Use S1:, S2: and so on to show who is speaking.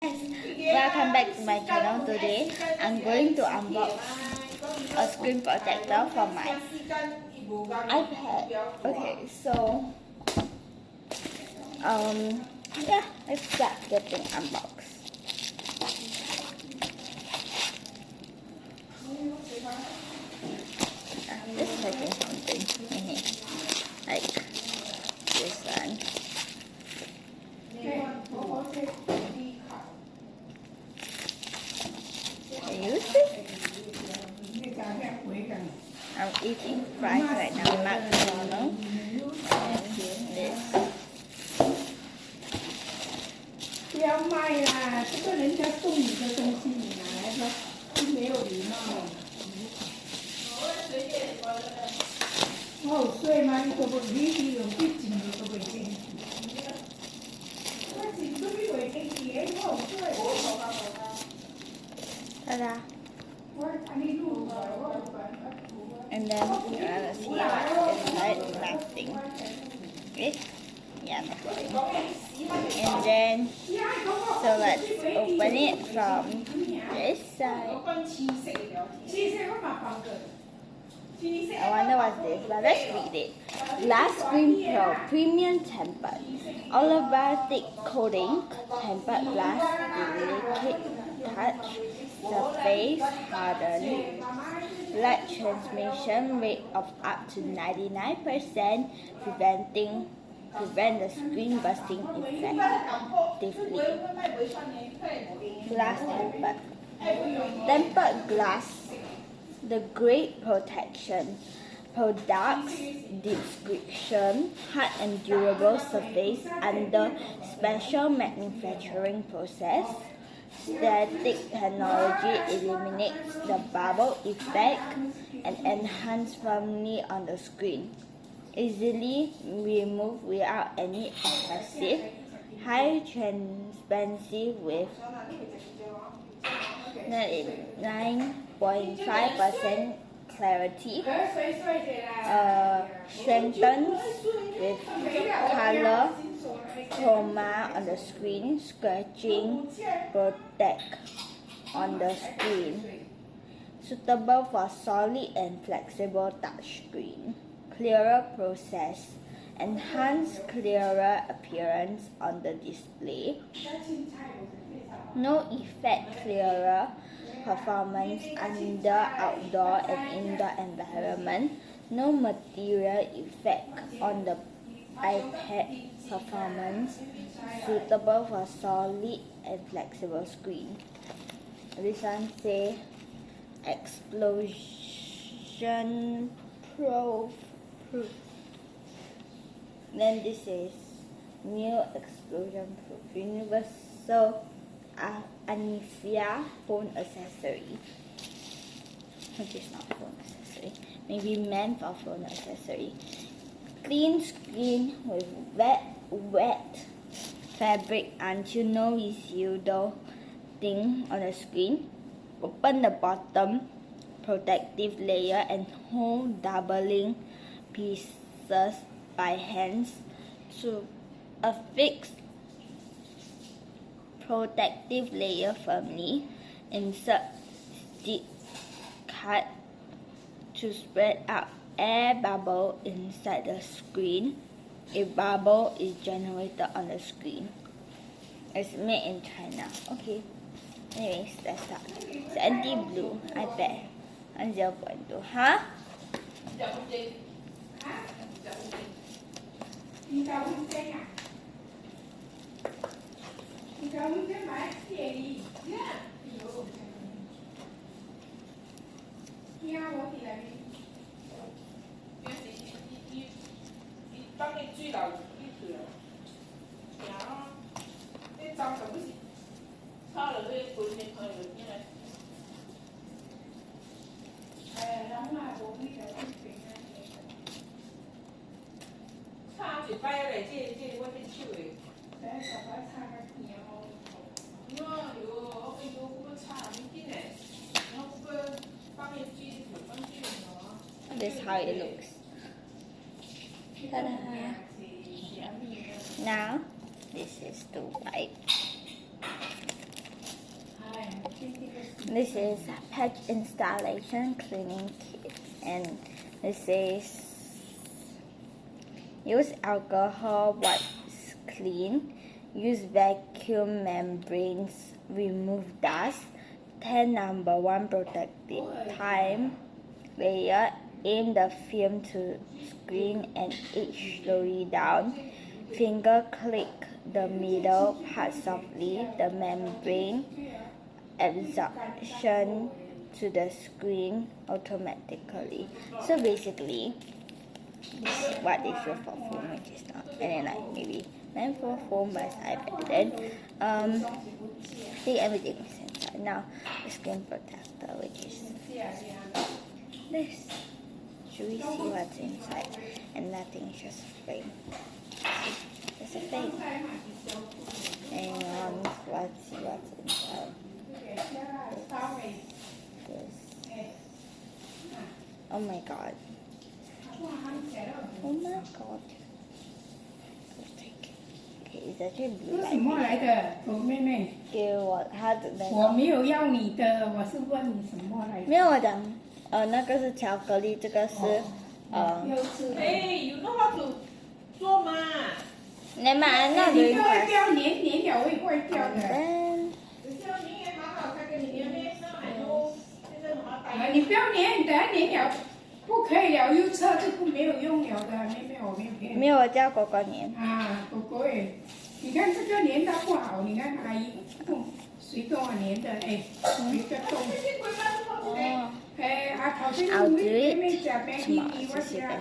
S1: Welcome back to my channel. Today I'm going to unbox a screen protector for my iPad. Okay, so yeah, let's start getting unboxed. This is like something like this one. Can you see? I'm eating fries right now, McDonald's, and this.
S2: 不要卖啦！这个人家送你的东西，你拿来说是没有礼貌。我有水吗？你都不理你用啲钱你都未经济。我钱都比未经济嘅，我有水。
S1: Ta-da!
S2: 我安尼录来，我
S1: And then you wanna see what's inside? Nothing. Okay? Yeah, nothing. And then, so let's open it from this side. I wonder what's this, but let's read it. Glass Screen Pro Premium Tempered Holographic Coating Tempered Glass Delicate Touch Surface Hardened Light Transmission Rate of up to 99%, prevent the screen bursting effectively. Glass tempered. Tempered glass, the great protection. Products description: hard and durable surface under special manufacturing process. Static technology eliminates the bubble effect and enhances firmly on the screen. Easily removed without any adhesive. High transparency with 99.5% clarity. Strengthens with color chroma on the screen. Scratching protect on the screen. Suitable for solid and flexible touchscreen. Clearer process. Enhanced clearer appearance on the display. No effect clearer performance under outdoor and indoor environment. No material effect on the iPad performance. Suitable for solid and flexible screen. This one say explosion proof. Then this is new explosion proof universal Anifia phone accessory. Which is not phone accessory. Maybe meant for phone accessory. Clean screen with wet fabric until no residual thing on the screen. Open the bottom protective layer and hold doubling pieces by hands to affix protective layer firmly. Insert stick cut to spread out air bubble inside the screen. A bubble is generated on the screen. It's made in China. Okay. Anyways, let's start. It's anti-blue iPad. 0.2. Huh?
S2: 你搞温泉呀？你搞温泉买便宜，呀，呀，我哋嚟。你當你追流呢條，然後你就咁時，差落去半日去嗰啲咧。諗下冇呢個温泉咧。差住擺嚟，即我啲超嚟。第一十擺差個片我。喏，喲，我見到嗰個差唔見咧，我嗰個幫你追條温泉咯。
S1: This is how it looks. Ta-da. Now, this is the white. This is patch installation cleaning kit, and this says use alcohol wipes clean, use vacuum membranes remove dust, 10 number 1 protective time layer, aim the film to screen and edge slowly down, finger click the middle part softly, the membrane absorption to the screen automatically. So basically, this is what is used for phone, which is not, and then like maybe meant for phone but it's iPad. Then I think everything is inside. Now the screen protector, which is this. Should we see what's inside? And nothing, just frame. It's a frame. And let's see what's inside. This. Oh my god. Oh my god. Okay, it's actually blue
S2: 什么来的？我妹妹，
S1: 给我他的那个。
S2: 我没有要你的，我是问你什么来的。
S1: 没有我讲，那个是巧克力，这个是
S2: you know how to 做吗？
S1: 你买那
S2: 你不要掉黏了会坏掉的。你不要黏，等下黏了不可以了，又测就没有用了的，妹妹我没有骗你。
S1: 没有，我叫狗狗黏。
S2: 啊，狗狗哎，你看这个黏的不好，你看阿姨谁跟我黏的哎，有个洞。
S1: 哦。
S2: 哎，啊，头先
S1: I'll do
S2: 妹妹
S1: it
S2: 讲没
S1: tomorrow.
S2: 你我讲。